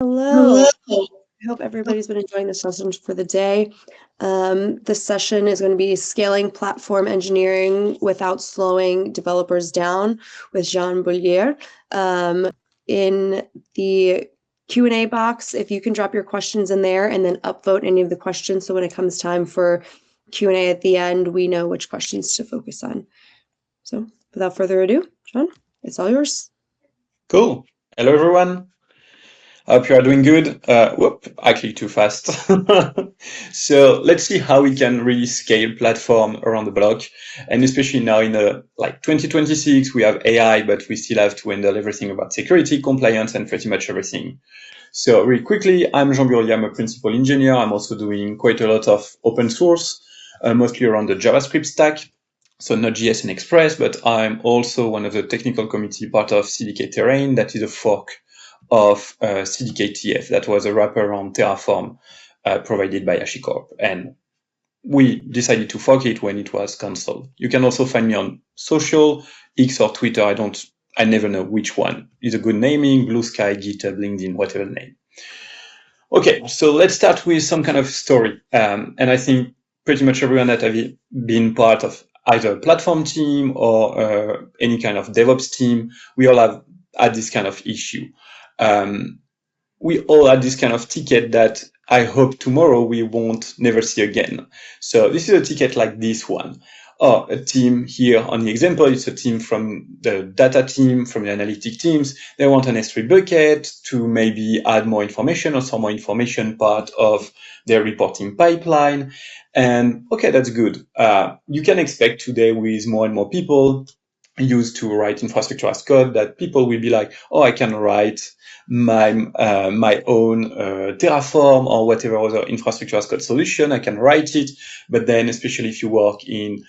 Hello. I hope everybody's been enjoying the session for the day. This session is going to be scaling platform engineering without slowing developers down with Jean Burellier. In the Q&A box, if you can drop your questions in there and then upvote any of the questions, so when it comes time for Q&A at the end, we know which questions to focus on. So without further ado, John, it's all yours. Cool. Hello, everyone. Hope you are doing good. Actually too fast. So let's see how we can really scale platform around the block. And especially now in 2026, we have AI, but we still have to handle everything about security, compliance, and pretty much everything. So really quickly, I'm Jean Burellier. I'm a principal engineer. I'm also doing quite a lot of open source, mostly around the JavaScript stack. So Node.js and Express, but I'm also one of the technical committee part of CDK Terrain. That is a fork of CDKTF. That was a wrapper on Terraform provided by IaCConf. And we decided to fork it when it was cancelled. You can also find me on social, X or Twitter. I never know which one is a good naming, Blue Sky, GitHub, LinkedIn, whatever the name. Okay, so let's start with some kind of story. And I think pretty much everyone that have been part of either a platform team or any kind of DevOps team, we all have had this kind of issue. We all had this kind of ticket that I hope tomorrow we won't never see again. So this is a ticket like this one. Or a team here on the example, it's a team from the data team, from the analytic teams. They want an S3 bucket to maybe add more information or some more information part of their reporting pipeline. And okay, that's good. You can expect today with more and more people used to write infrastructure as code that people will be like, oh, I can write my own Terraform or whatever other infrastructure as code solution. I can write it. But then, especially if you work in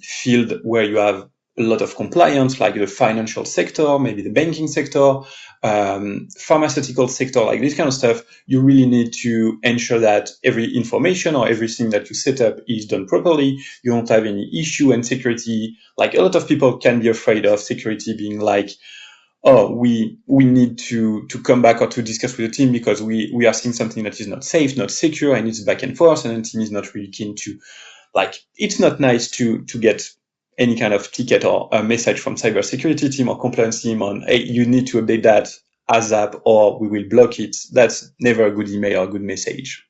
field where you have a lot of compliance, like the financial sector, maybe the banking sector, pharmaceutical sector, like this kind of stuff, you really need to ensure that every information or everything that you set up is done properly. You don't have any issue, and security, like a lot of people can be afraid of security being like, oh, we need to come back or to discuss with the team because we are seeing something that is not safe, not secure, and it's back and forth, and the team is not really keen to, like, it's not nice to get any kind of ticket or a message from cybersecurity team or compliance team on, hey, you need to update that ASAP or we will block it. That's never a good email or a good message.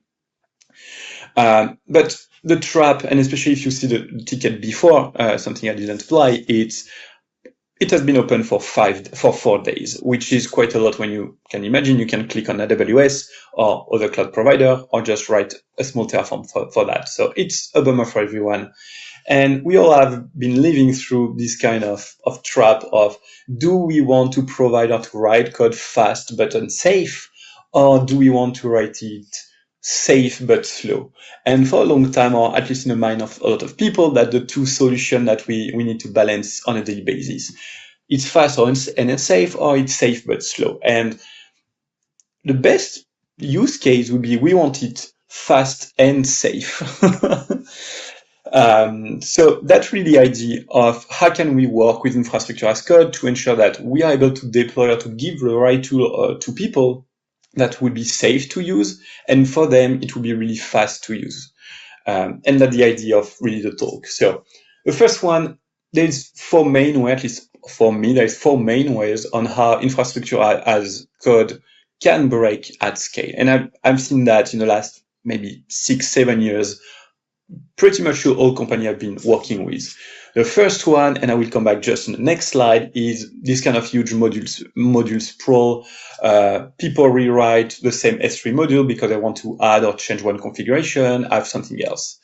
But the trap, and especially if you see the ticket before something I didn't apply, it has been open for 4 days, which is quite a lot when you can imagine. You can click on AWS or other cloud provider or just write a small Terraform for that. So it's a bummer for everyone. And we all have been living through this kind of trap of, do we want to provide or to write code fast but unsafe, or do we want to write it safe but slow? And for a long time, or at least in the mind of a lot of people, that the two solutions that we need to balance on a daily basis. It's fast and unsafe, or it's safe but slow. And the best use case would be we want it fast and safe. So that's really the idea of how can we work with infrastructure as code to ensure that we are able to deploy or to give the right tool to people that would be safe to use, and for them it will be really fast to use. And that's the idea of really the talk. So the first one, there's 4 main ways, at least for me, there's 4 main ways on how infrastructure as code can break at scale. And I've seen that in the last maybe 6-7 years. Pretty much all companies have been working with. The first one, and I will come back just in the next slide, is this kind of huge module sprawl. People rewrite the same S3 module because they want to add or change one configuration, have something else.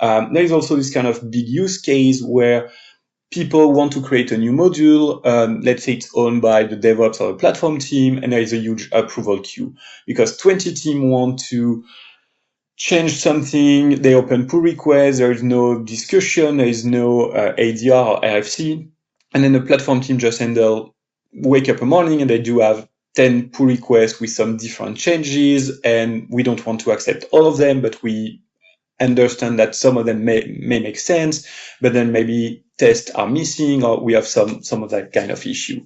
There is also this kind of big use case where people want to create a new module. Let's say it's owned by the DevOps or the platform team, and there is a huge approval queue because 20 teams want to change something. They open pull requests. There is no discussion. There is no ADR or RFC. And then the platform team just wake up a morning and they do have 10 pull requests with some different changes. And we don't want to accept all of them, but we understand that some of them may make sense, but then maybe tests are missing or we have some of that kind of issue.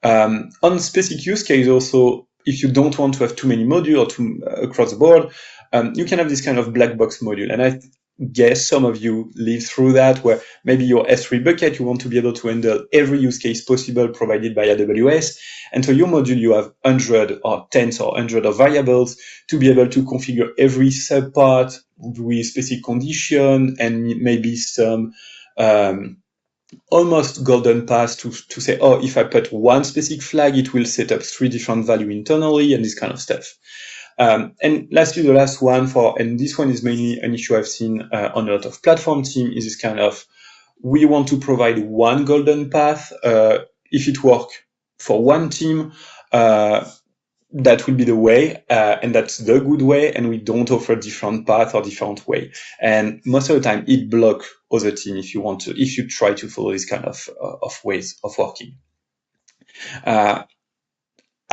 On specific use case also, if you don't want to have too many modules across the board, you can have this kind of black box module. And I guess some of you live through that, where maybe your S3 bucket, you want to be able to handle every use case possible provided by AWS. And so your module, you have 100 or tens or 100 of variables to be able to configure every subpart with specific condition and maybe some almost golden path to say, oh, if I put one specific flag, it will set up 3 different values internally and this kind of stuff. And lastly, the last one and this one is mainly an issue I've seen on a lot of platform team, is this kind of, we want to provide one golden path. If it works for one team, that will be the way, and that's the good way, and we don't offer different path or different way. And most of the time, it blocks other team if you try to follow this kind of ways of working.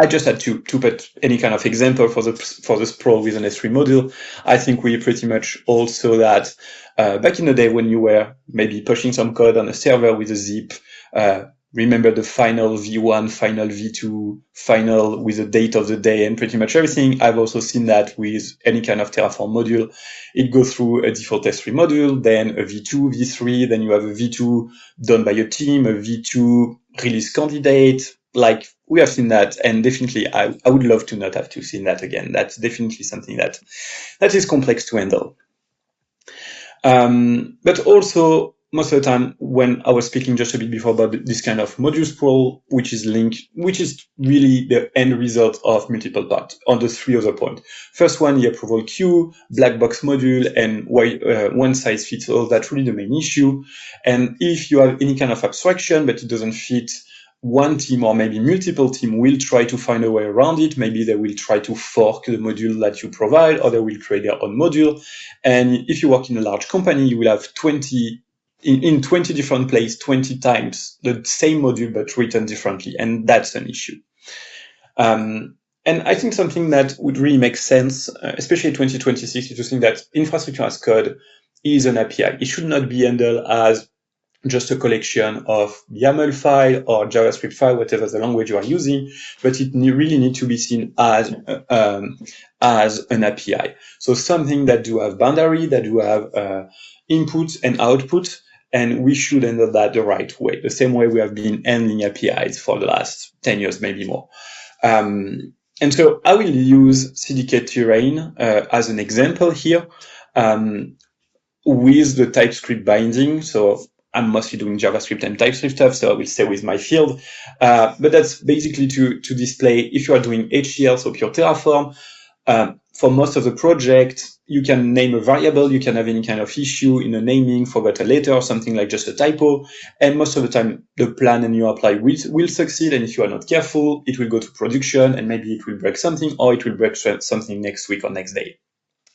I just had to put any kind of example for the sprawl with an S3 module. I think we pretty much all saw that back in the day when you were maybe pushing some code on a server with a zip. Remember the final V1, final V2, final with the date of the day and pretty much everything. I've also seen that with any kind of Terraform module. It goes through a default S3 module, then a V2, V3, then you have a V2 done by your team, a V2 release candidate. Like, we have seen that, and definitely I would love to not have to see that again. That's definitely something that is complex to handle. But also, most of the time, when I was speaking just a bit before about this kind of module sprawl, which is really the end result of multiple parts on the 3 other points. First one, the approval queue, black box module, and one size fits all. That's really the main issue. And if you have any kind of abstraction, but it doesn't fit, one team or maybe multiple teams will try to find a way around it. Maybe they will try to fork the module that you provide, or they will create their own module. And if you work in a large company, you will have 20 different places, 20 times the same module, but written differently. And that's an issue. And I think something that would really make sense, especially in 2026, is to think that infrastructure as code is an API. It should not be handled as just a collection of YAML file or JavaScript file, whatever the language you are using, but it really needs to be seen as an API. So something that do have boundary, that do have input and output, and we should handle that the right way, the same way we have been handling APIs for the last 10 years, maybe more. And so I will use CDK Terrain as an example here with the TypeScript binding. So I'm mostly doing JavaScript and TypeScript stuff, so I will stay with my field. But that's basically to display, if you are doing HCL, so pure Terraform, for most of the project, you can name a variable, you can have any kind of issue in a naming, forgot a letter or something like just a typo. And most of the time, the plan and you apply will succeed. And if you are not careful, it will go to production and maybe it will break something, or it will break something next week or next day.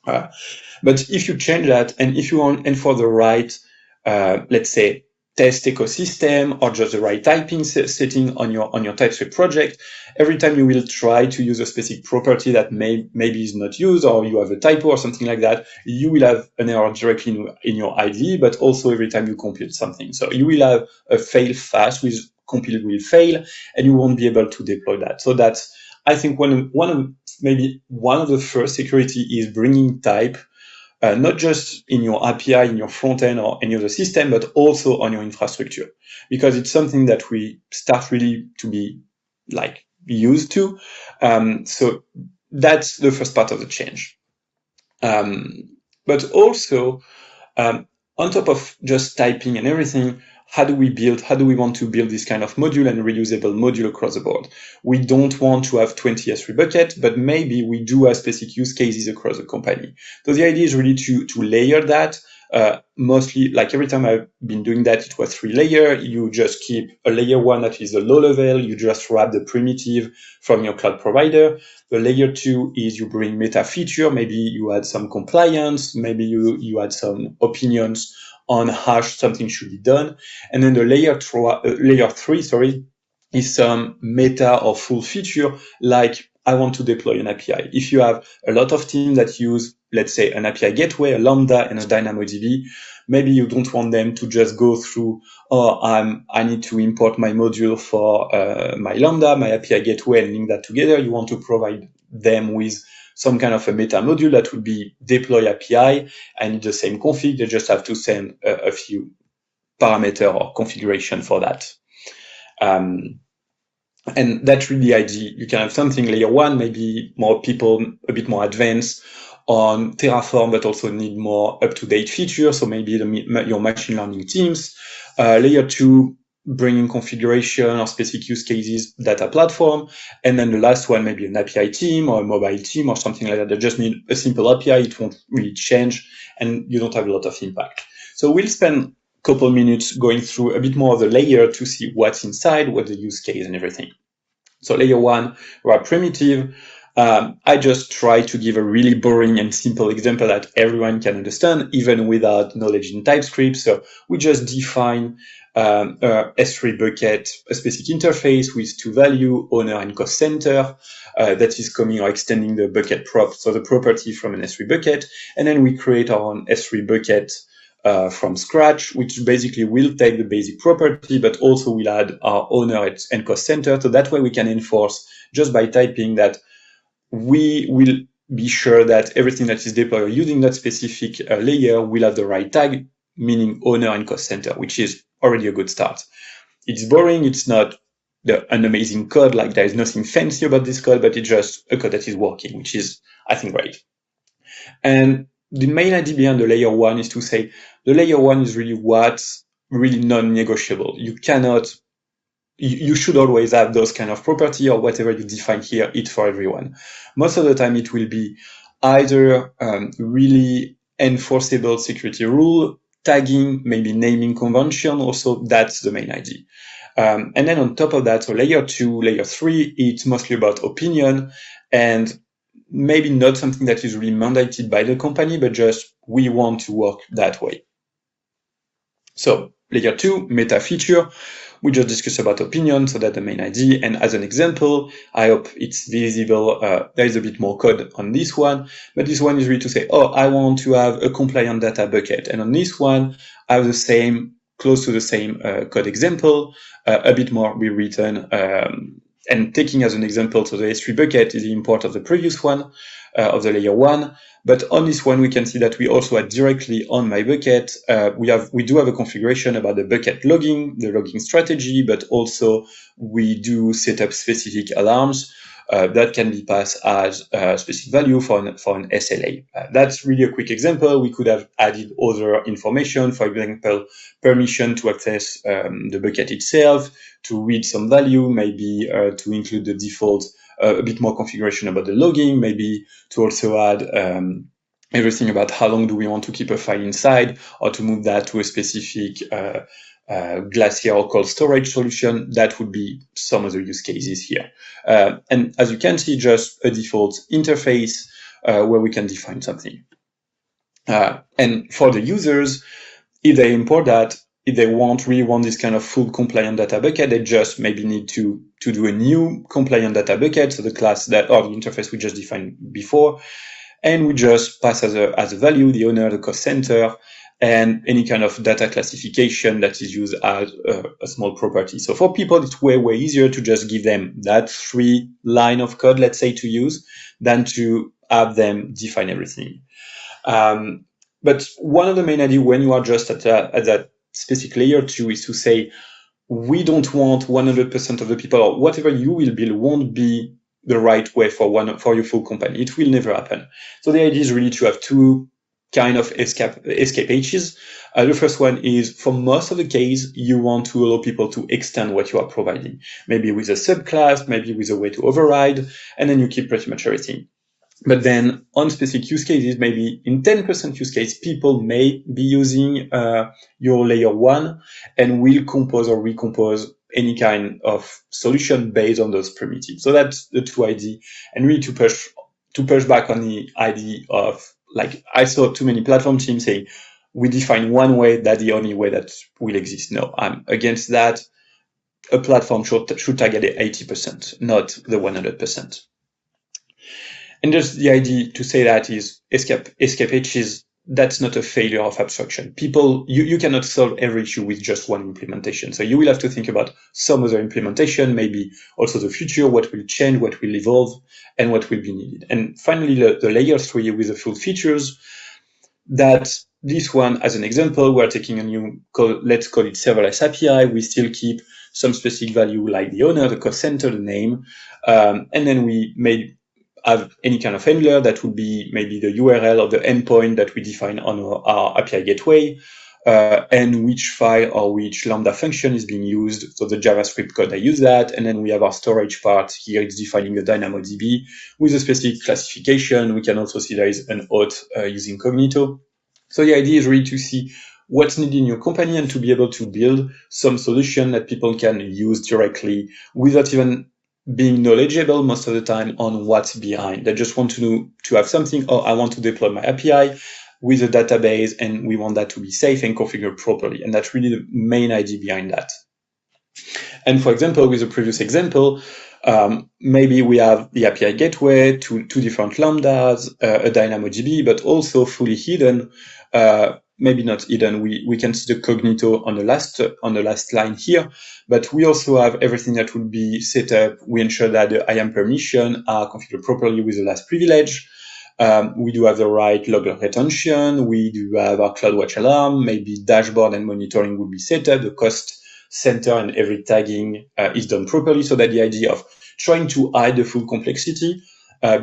But if you change that, and if you want, and for the right, let's say, test ecosystem or just the right typing setting on your TypeScript project, every time you will try to use a specific property that maybe is not used, or you have a typo or something like that, you will have an error directly in your IDE, but also every time you compute something. So you will have a fail fast, with compile will fail, and you won't be able to deploy that. So that's, I think, one of the first security is bringing type, not just in your API, in your front end or any other system, but also on your infrastructure, because it's something that we start really to be like used to. So that's the first part of the change. But also, on top of just typing and everything, how do we want to build this kind of module and reusable module across the board? We don't want to have 20 S3 buckets, but maybe we do have specific use cases across the company. So the idea is really to layer that. Mostly, like every time I've been doing that, it was 3 layers. You just keep a layer 1 that is the low level. You just wrap the primitive from your cloud provider. The layer 2 is you bring meta feature. Maybe you add some compliance. Maybe you add some opinions on how something should be done. And then the layer 3, is some meta or full feature, like I want to deploy an API. If you have a lot of teams that use, let's say, an API gateway, a Lambda, and a DynamoDB, Maybe you don't want them to just go through, I need to import my module for my Lambda, my API gateway, and link that together. You want to provide them with some kind of a meta module that would be deploy API. I need the same config. They just have to send a few parameter or configuration for that. And that's really the idea. You can have something layer one, maybe more people, a bit more advanced on Terraform, but also need more up-to-date features. So maybe your machine learning teams. Layer two, bringing configuration or specific use cases, data platform. And then the last one, maybe an API team or a mobile team or something like that. They just need a simple API. It won't really change and you don't have a lot of impact. So we'll spend couple minutes going through a bit more of the layer to see what's inside, what the use case and everything. So layer one, we're primitive. I just try to give a really boring and simple example that everyone can understand, even without knowledge in TypeScript. So we just define a S3 bucket, a specific interface with two values, owner and cost center, that is coming or extending the bucket prop, so the property from an S3 bucket. And then we create our own S3 bucket from scratch, which basically will take the basic property, but also will add our owner and cost center. So that way we can enforce just by typing that we will be sure that everything that is deployed using that specific layer will have the right tag, meaning owner and cost center, which is already a good start. It's boring. It's not an amazing code. Like there is nothing fancy about this code, but it's just a code that is working, which is, I think, great. And the main idea behind the layer one is to say the layer one is really what's really non-negotiable. You should always have those kind of property or whatever you define here, it's for everyone. Most of the time it will be either really enforceable security rule, tagging, maybe naming convention, also that's the main idea. And then on top of that, so layer two, layer three, it's mostly about opinion and maybe not something that is really mandated by the company, but just we want to work that way. So layer two, meta feature, we just discussed about opinion, so that's the main idea. And as an example, I hope it's visible. There is a bit more code on this one, but this one is really to say, I want to have a compliant data bucket. And on this one, I have the same, close to the same code example, a bit more rewritten, and taking as an example, so the S3 bucket is the import of the previous one, of the layer one. But on this one, we can see that we also add directly on my bucket. We do have a configuration about the bucket logging, the logging strategy, but also we do set up specific alarms that can be passed as a specific value for an SLA. That's really a quick example. We could have added other information, for example, permission to access the bucket itself, to read some value, maybe to include the default, a bit more configuration about the logging, maybe to also add everything about how long do we want to keep a file inside, or to move that to a specific Glacier or cold storage solution. That would be some of the use cases here. And as you can see, just a default interface where we can define something. And for the users, if they import that, if they really want this kind of full compliant data bucket, they just maybe need to do a new compliant data bucket, so the class that, or the interface we just defined before, and we just pass as a value the owner, the cost center, and any kind of data classification that is used as a small property. So for people, it's way easier to just give them that 3 line of code, let's say, to use, than to have them define everything. But one of the main ideas when you are just at that specific layer 2 is to say, we don't want 100% of the people, or whatever you will build won't be the right way for your full company. It will never happen. So the idea is really to have 2 kind of escape hatches. The first one is, for most of the case, you want to allow people to extend what you are providing, maybe with a subclass, maybe with a way to override, and then you keep pretty much everything. But then on specific use cases, maybe in 10% use case, people may be using your layer 1 and will compose or recompose any kind of solution based on those primitives. So that's the 2 idea, and really to push back on the idea of, like, I saw too many platform teams saying, we define one way, that's the only way that will exist. No, I'm against that. A platform should target 80%, not the 100%. And just the idea to say that is escape hatches that's not a failure of abstraction. You cannot solve every issue with just one implementation. So you will have to think about some other implementation, maybe also the future, what will change, what will evolve, and what will be needed. And finally, the layer 3 with the full features, that this one, as an example, we're taking a new, let's call it serverless API. We still keep some specific value like the owner, the cost center, the name, and then we may have any kind of handler that would be maybe the URL of the endpoint that we define on our API gateway, and which file or which Lambda function is being used. So the JavaScript code, I use that. And then we have our storage part. Here it's defining a DynamoDB with a specific classification. We can also see there is an auth using Cognito. So the idea is really to see what's needed in your company and to be able to build some solution that people can use directly without even being knowledgeable most of the time on what's behind. They just want to know, to have something, oh, I want to deploy my API with a database, and we want that to be safe and configured properly. And that's really the main idea behind that. And for example, with the previous example, maybe we have the API gateway, two different lambdas, a DynamoDB, but also fully hidden. Maybe not hidden. We can see the Cognito on the last line here, but we also have everything that would be set up. We ensure that the IAM permission are configured properly with the last privilege. We do have the right log retention. We do have our CloudWatch alarm. Maybe dashboard and monitoring will be set up. The cost center and every tagging is done properly, so that the idea of trying to hide the full complexity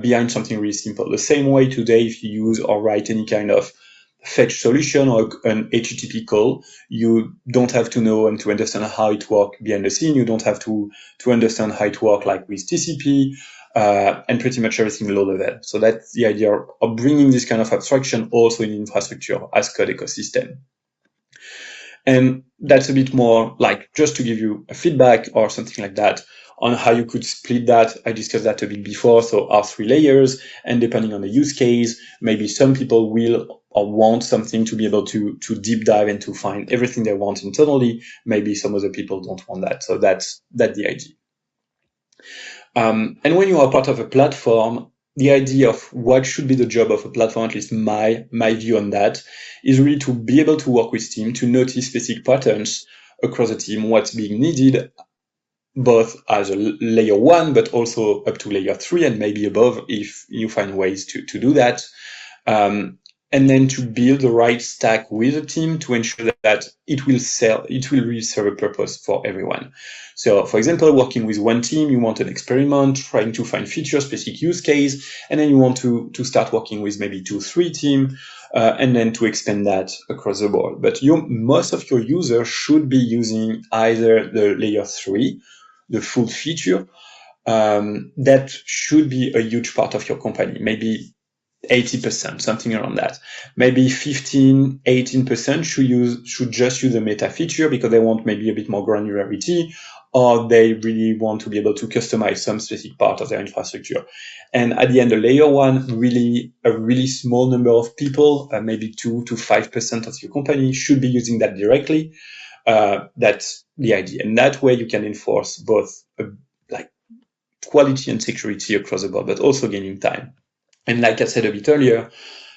behind something really simple. The same way today, if you use or write any kind of fetch solution or an HTTP call, you don't have to know and to understand how it works behind the scene. You don't have to understand how it works like with TCP and pretty much everything low level. So that's the idea of bringing this kind of abstraction also in infrastructure as code ecosystem. And that's a bit more like just to give you a feedback or something like that on how you could split that. I discussed that a bit before. So our 3 layers, and depending on the use case, maybe some people will or want something to be able to deep dive and to find everything they want internally. Maybe some other people don't want that. So that's the idea. And when you are part of a platform, the idea of what should be the job of a platform, at least my view on that, is really to be able to work with team, to notice specific patterns across the team, what's being needed, both as a layer 1, but also up to layer 3 and maybe above if you find ways to do that. And then to build the right stack with the team to ensure that it will really serve a purpose for everyone. So for example, working with one team, you want an experiment, trying to find feature specific use case, and then you want to start working with maybe 2-3 team, and then to expand that across the board. But most of your users should be using either the layer 3, the full feature, that should be a huge part of your company, maybe 80%, something around that. Maybe 15-18% should just use the meta feature because they want maybe a bit more granularity, or they really want to be able to customize some specific part of their infrastructure. And at the end, the layer 1, a really small number of people, maybe 2 to 5% of your company should be using that directly. That's the idea. And that way you can enforce both like quality and security across the board, but also gaining time. And like I said a bit earlier,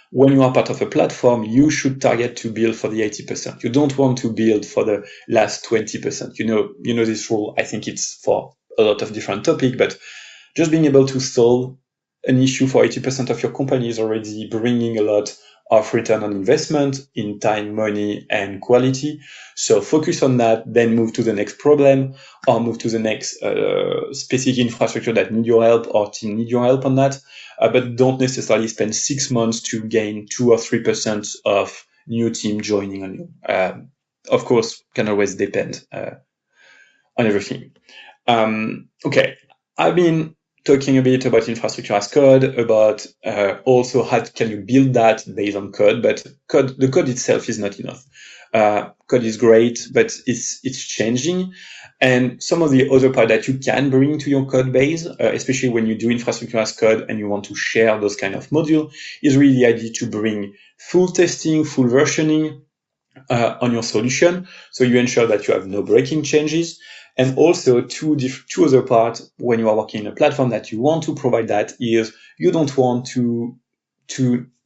when you are part of a platform, you should target to build for the 80%. You don't want to build for the last 20%. You know this rule. I think it's for a lot of different topics, but just being able to solve an issue for 80% of your company is already bringing a lot of return on investment in time, money, and quality. So focus on that, then move to the next problem or move to the next specific infrastructure that need your help or team need your help on that. But don't necessarily spend 6 months to gain 2 or 3% of new team joining on you. Of course, can always depend on everything. Okay, I've been talking a bit about infrastructure as code, about also how can you build that based on code, but the code itself is not enough. Code is great, but it's changing. And some of the other part that you can bring to your code base, especially when you do infrastructure as code and you want to share those kind of modules, is really the idea to bring full testing, full versioning on your solution. So you ensure that you have no breaking changes. And also two other parts when you are working in a platform that you want to provide that is you don't want to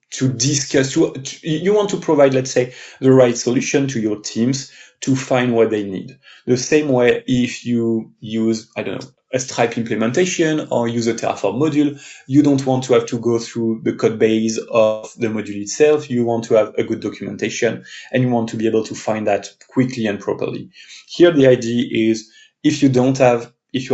discuss, you want to provide, let's say, the right solution to your teams to find what they need. The same way if you use, I don't know, a Stripe implementation or use a Terraform module, you don't want to have to go through the code base of the module itself. You want to have a good documentation and you want to be able to find that quickly and properly. Here, the idea is if you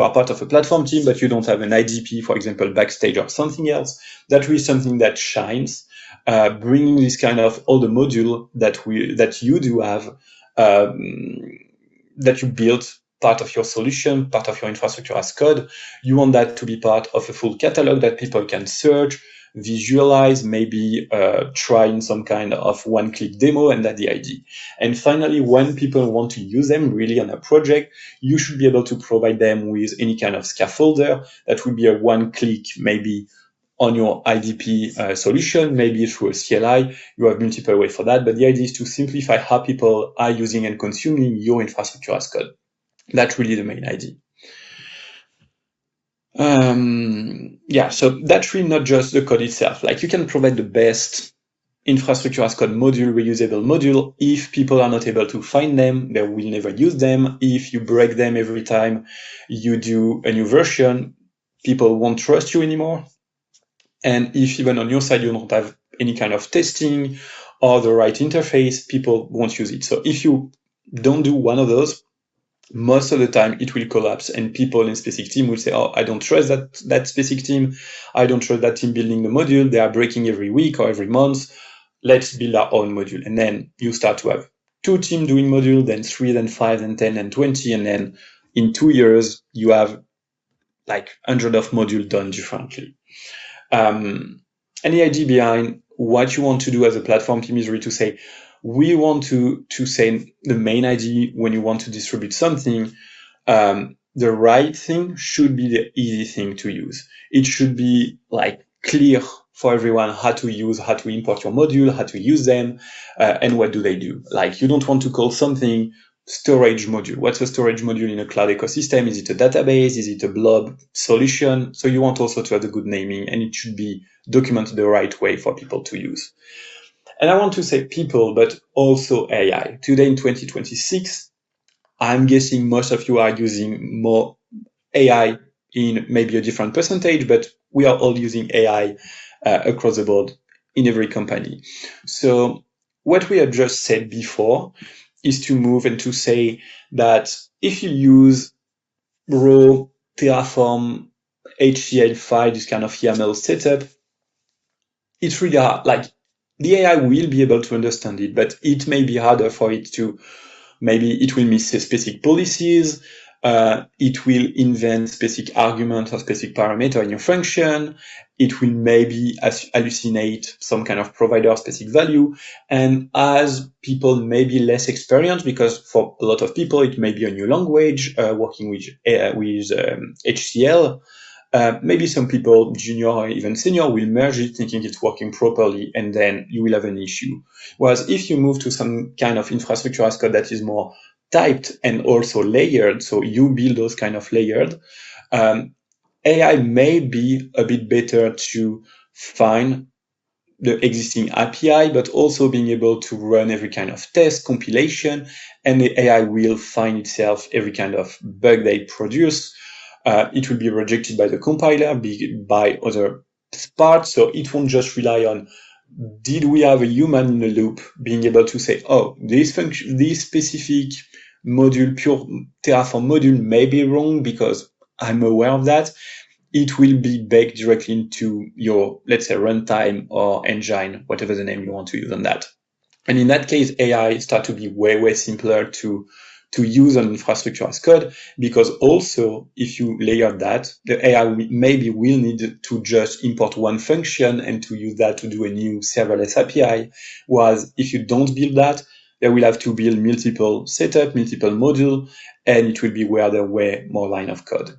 are part of a platform team, but you don't have an IDP, for example, Backstage or something else, that will be something that shines, bringing this kind of all the module that you do have, that you built part of your solution, part of your infrastructure as code. You want that to be part of a full catalog that people can search, visualize, maybe try in some kind of one-click demo, and that's the idea. And finally, when people want to use them really on a project, you should be able to provide them with any kind of scaffolder that would be a one-click, maybe on your IDP solution, maybe through a CLI. You have multiple ways for that, but the idea is to simplify how people are using and consuming your infrastructure as code. That's really the main idea. So that's really not just the code itself. Like, you can provide the best infrastructure as code module, reusable module. If people are not able to find them, they will never use them. If you break them every time you do a new version, people won't trust you anymore. And if even on your side you don't have any kind of testing or the right interface, people won't use it. So if you don't do one of those, most of the time it will collapse and people in specific team will say, oh, I don't trust that specific team. I don't trust that team building the module. They are breaking every week or every month. Let's build our own module. And then you start to have 2 teams doing module, then 3, then 5, then 10, and 20. And then in 2 years, you have like 100 of modules done differently. And the idea behind what you want to do as a platform team is really to say, we want to say the main idea when you want to distribute something, the right thing should be the easy thing to use. It should be like clear for everyone how to import your module, how to use them, and what do they do. Like, you don't want to call something storage module. What's a storage module in a cloud ecosystem? Is it a database? Is it a blob solution? So you want also to have a good naming, and it should be documented the right way for people to use. And I want to say people, but also AI. Today in 2026, I'm guessing most of you are using more AI in maybe a different percentage, but we are all using AI across the board in every company. So what we have just said before is to move and to say that if you use raw Terraform HCL file, this kind of YAML setup, it's really hard. Like, the AI will be able to understand it, but it may be harder for it to, maybe it will miss specific policies, it will invent specific arguments or specific parameter in your function, it will maybe hallucinate some kind of provider specific value. And as people may be less experienced, because for a lot of people it may be a new language, working with HCL, maybe some people, junior or even senior, will merge it thinking it's working properly, and then you will have an issue. Whereas if you move to some kind of infrastructure as code that is more typed and also layered, so you build those kind of layered, AI may be a bit better to find the existing API, but also being able to run every kind of test, compilation, and the AI will find itself every kind of bug they produce. It will be rejected by the compiler, by other parts, so it won't just rely on, did we have a human in the loop being able to say, oh, this specific module, pure Terraform module may be wrong because I'm aware of that. It will be baked directly into your, let's say, runtime or engine, whatever the name you want to use on that. And in that case, AI start to be way, way simpler to use on infrastructure as code, because also if you layer that, the AI maybe will need to just import one function and to use that to do a new serverless API. Whereas if you don't build that, they will have to build multiple setup, multiple module, and it will be where there way more line of code.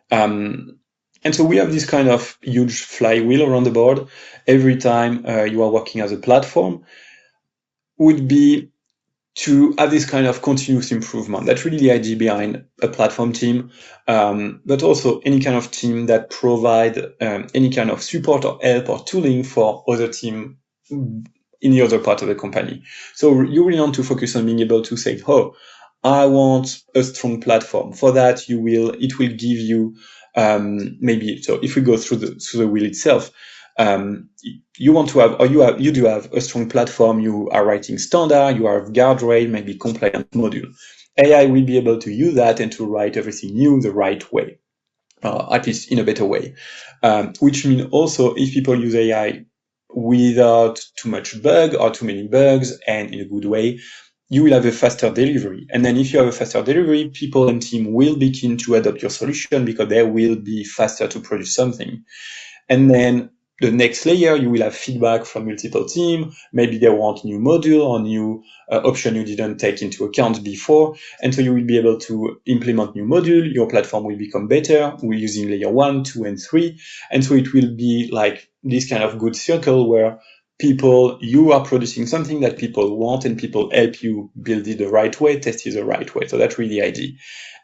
And so we have this kind of huge flywheel around the board. Every time you are working as a platform, would be to have this kind of continuous improvement. That's really the idea behind a platform team, but also any kind of team that provide any kind of support or help or tooling for other team in the other part of the company. So you really want to focus on being able to say, oh, I want a strong platform. For that, it will give you maybe. So if we go through the wheel itself, you want to have, or you do have a strong platform. You are writing standard. You have guardrail, maybe compliant module. AI will be able to use that and to write everything new the right way, at least in a better way. Which means also if people use AI without too much bug or too many bugs and in a good way, you will have a faster delivery. And then if you have a faster delivery, people and team will be keen to adopt your solution because they will be faster to produce something. And then the next layer, you will have feedback from multiple teams. Maybe they want new module or new option you didn't take into account before. And so you will be able to implement new module. Your platform will become better. We're using layer 1, 2, and 3. And so it will be like this kind of good circle where you are producing something that people want and people help you build it the right way, test it the right way. So that's really the idea.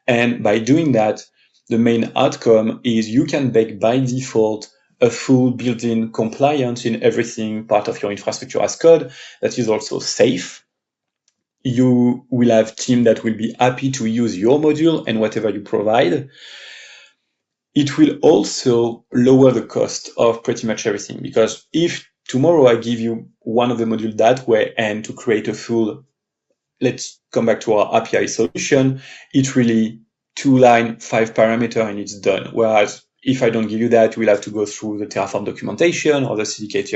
And by doing that, the main outcome is you can bake by default a full built-in compliance in everything part of your infrastructure as code that is also safe. You will have team that will be happy to use your module and whatever you provide. It will also lower the cost of pretty much everything, because if tomorrow I give you one of the modules that way and to create a full, let's come back to our API solution, it's really 2 line, 5 parameter and it's done. Whereas if I don't give you that, we'll have to go through the Terraform documentation or the CDK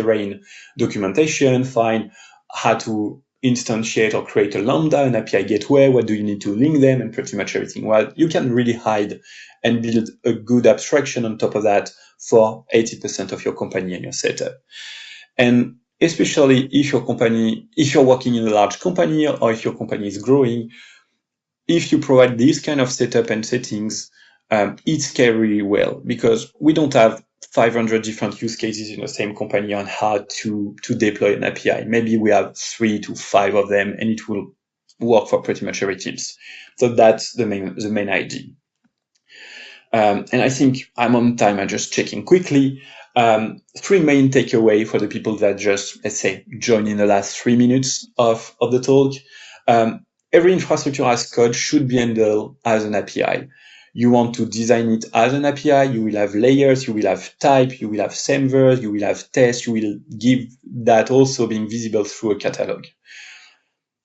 Terrain documentation, find how to instantiate or create a Lambda, an API gateway, what do you need to link them, and pretty much everything. Well, you can really hide and build a good abstraction on top of that for 80% of your company and your setup. And especially if you're working in a large company or if your company is growing, if you provide this kind of setup and settings, it scales really well, because we don't have 500 different use cases in the same company on how to deploy an API. Maybe we have 3 to 5 of them, and it will work for pretty much every teams. So that's the main idea. And I think I'm on time. I'm just checking quickly. 3 main takeaway for the people that just, let's say, joined in the last 3 minutes of the talk. Every infrastructure as code should be handled as an API. You want to design it as an API, you will have layers, you will have type, you will have semver, you will have tests, you will give that also being visible through a catalog.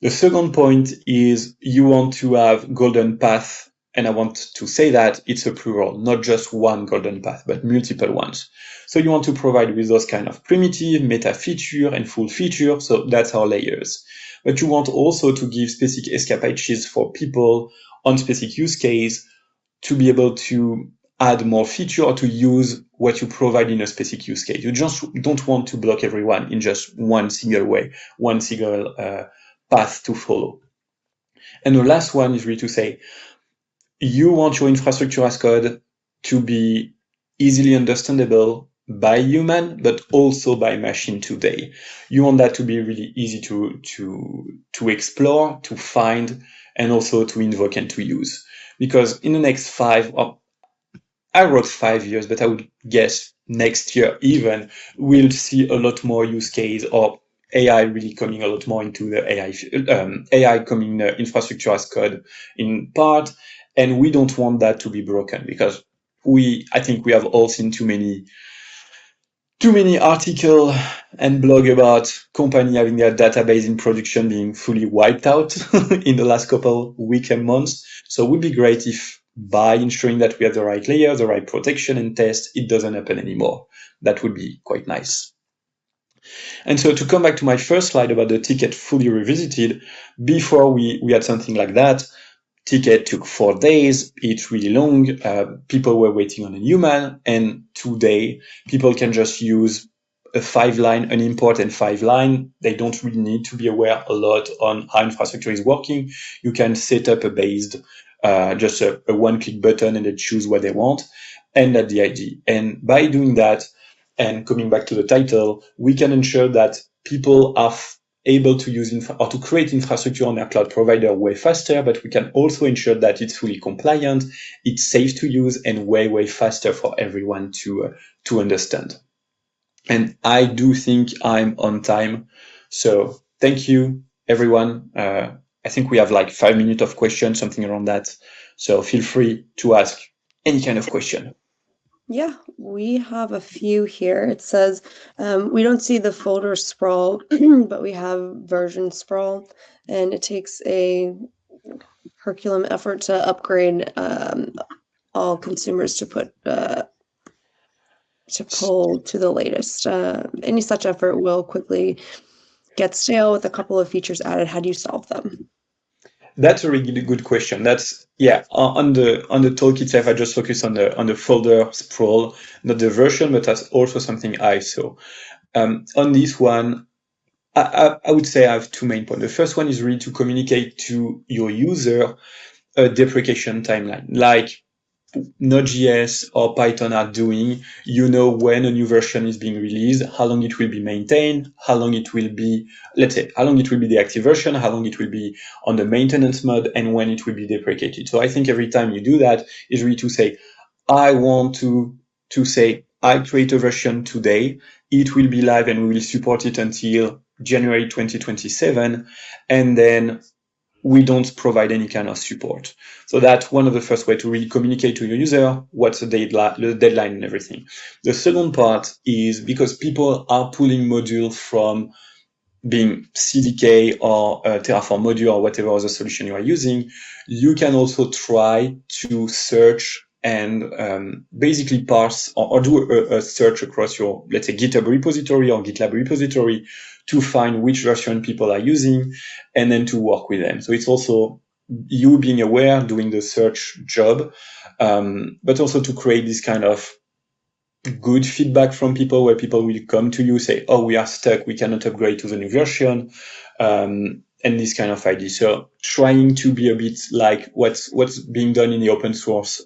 The second point is you want to have golden path, and I want to say that it's a plural, not just one golden path, but multiple ones. So you want to provide with those kind of primitive, meta feature, and full feature, so that's our layers. But you want also to give specific escape hatches for people on specific use case to be able to add more feature or to use what you provide in a specific use case. You just don't want to block everyone in just one single way, one single path to follow. And the last one is really to say, you want your infrastructure as code to be easily understandable by human, but also by machine today. You want that to be really easy to explore, to find, and also to invoke and to use. Because in the next 5, or I wrote 5 years, but I would guess next year even, we'll see a lot more use case or AI really coming a lot more into the AI coming infrastructure as code in part. And we don't want that to be broken, because I think we have all seen too many articles and blog about company having their database in production being fully wiped out in the last couple weeks and months. So it would be great if by ensuring that we have the right layer, the right protection and test, it doesn't happen anymore. That would be quite nice. And so to come back to my first slide about the ticket fully revisited, before we had something like that. Ticket took 4 days. It's really long. People were waiting on a human, and today people can just use a 5-line, an import and 5-line. They don't really need to be aware a lot on how infrastructure is working. You can set up just a one-click button and they choose what they want, and that's the idea. And by doing that, and coming back to the title, we can ensure that people are able to use or to create infrastructure on their cloud provider way faster, but we can also ensure that it's fully compliant, it's safe to use, and way faster for everyone to understand. And I do think I'm on time. So thank you, everyone. I think we have like 5 minutes of questions, something around that. So feel free to ask any kind of question. Yeah, we have a few here. It says, we don't see the folder sprawl, but we have version sprawl, and it takes a Herculean effort to upgrade all consumers to put to pull to the latest. Any such effort will quickly get stale with a couple of features added. How do you solve them? That's a really good question. That's on the talk itself. I just focus on the folder sprawl, not the version, but that's also something I saw. On this one, I would say I have two main points. The first one is really to communicate to your user a deprecation timeline, like Node.js or Python are doing. You know when a new version is being released, how long it will be maintained, how long it will be, let's say, how long it will be the active version, how long it will be on the maintenance mode, and when it will be deprecated. So I think every time you do that is really to say, I want to say, I create a version today, it will be live and we will support it until January 2027, and then we don't provide any kind of support. So that's one of the first way to really communicate to your user what's the deadline and everything. The second part is because people are pulling modules from being CDK or Terraform module or whatever other solution you are using, you can also try to search and basically parse or do a search across your, let's say, GitHub repository or GitLab repository to find which version people are using and then to work with them. So it's also you being aware, doing the search job, but also to create this kind of good feedback from people where people will come to you, say, oh, we are stuck, we cannot upgrade to the new version, and this kind of idea. So trying to be a bit like what's being done in the open source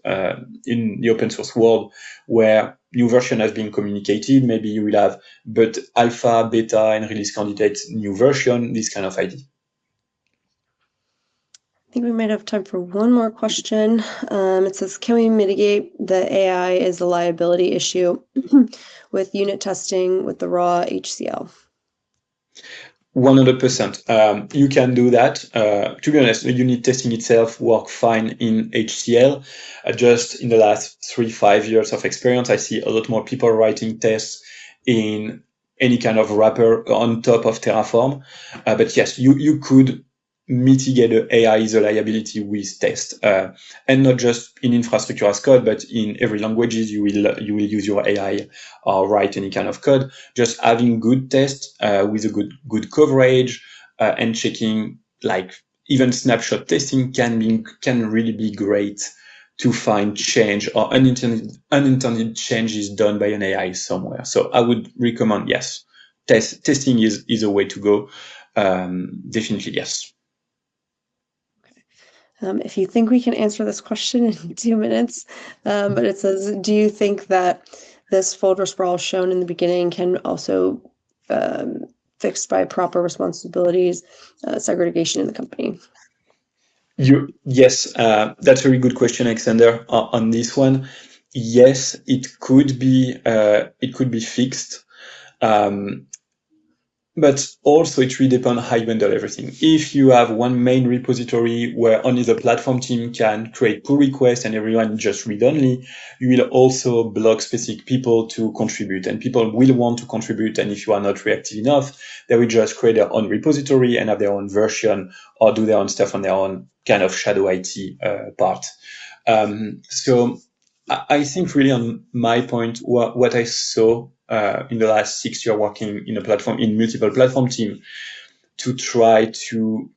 world, where new version has been communicated, maybe you will have but alpha, beta, and release candidate new version, this kind of idea. I think we might have time for one more question. It says, can we mitigate the AI as a liability issue with unit testing with the raw HCL? 100%. You can do that. To be honest, the unit testing itself works fine in HCL. Just in the last 3-5 years of experience, I see a lot more people writing tests in any kind of wrapper on top of Terraform. But yes, you could mitigate the AI is a liability with test, and not just in infrastructure as code, but in every languages you will use your AI or write any kind of code. Just having good tests with a good coverage and checking, like even snapshot testing can really be great to find change or unintended changes done by an AI somewhere. So I would recommend, yes, testing is a way to go. Definitely yes. If you think we can answer this question in 2 minutes, but it says, do you think that this folder sprawl shown in the beginning can also fixed by proper responsibilities, segregation in the company? Yes, that's a very good question, Alexander. On this one, yes, it could be fixed. But also it really depends how you handle everything. If you have one main repository where only the platform team can create pull requests and everyone just read only, you will also block specific people to contribute, and people will want to contribute. And if you are not reactive enough, they will just create their own repository and have their own version or do their own stuff on their own kind of shadow IT part. So I think really on my point, what I saw in the last 6 years working in multiple platform team to try to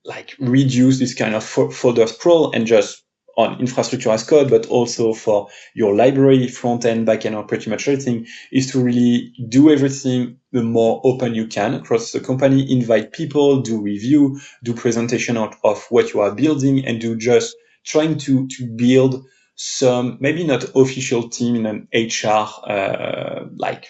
like reduce this kind of folder sprawl and just on infrastructure as code, but also for your library, front end, back end, or pretty much everything, is to really do everything the more open you can across the company, invite people, do review, do presentation of what you are building, and do just trying to build some, maybe not official team in an HR, like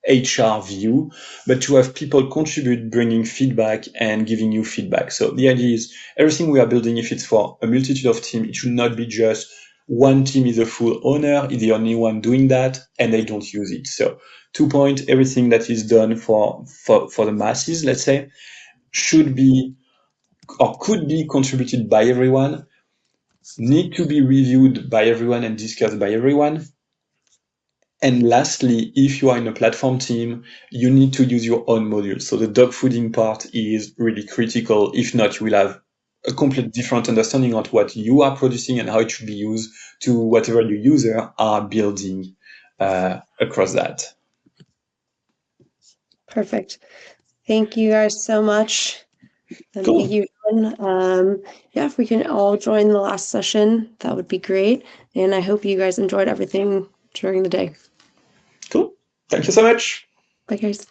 HR view, but to have people contribute, bringing feedback and giving you feedback. So the idea is everything we are building, if it's for a multitude of teams, it should not be just one team is a full owner, is the only one doing that, and they don't use it. So 2 point, everything that is done for the masses, let's say, should be or could be contributed by everyone, need to be reviewed by everyone and discussed by everyone. And lastly, if you are in a platform team, you need to use your own module. So the dogfooding part is really critical. If not, you will have a complete different understanding of what you are producing and how it should be used to whatever your users are building across that. Perfect. Thank you guys so much. And Cool. thank you, John. Yeah, if we can all join the last session, that would be great. And I hope you guys enjoyed everything during the day. Cool. Thank you so much. Bye, guys.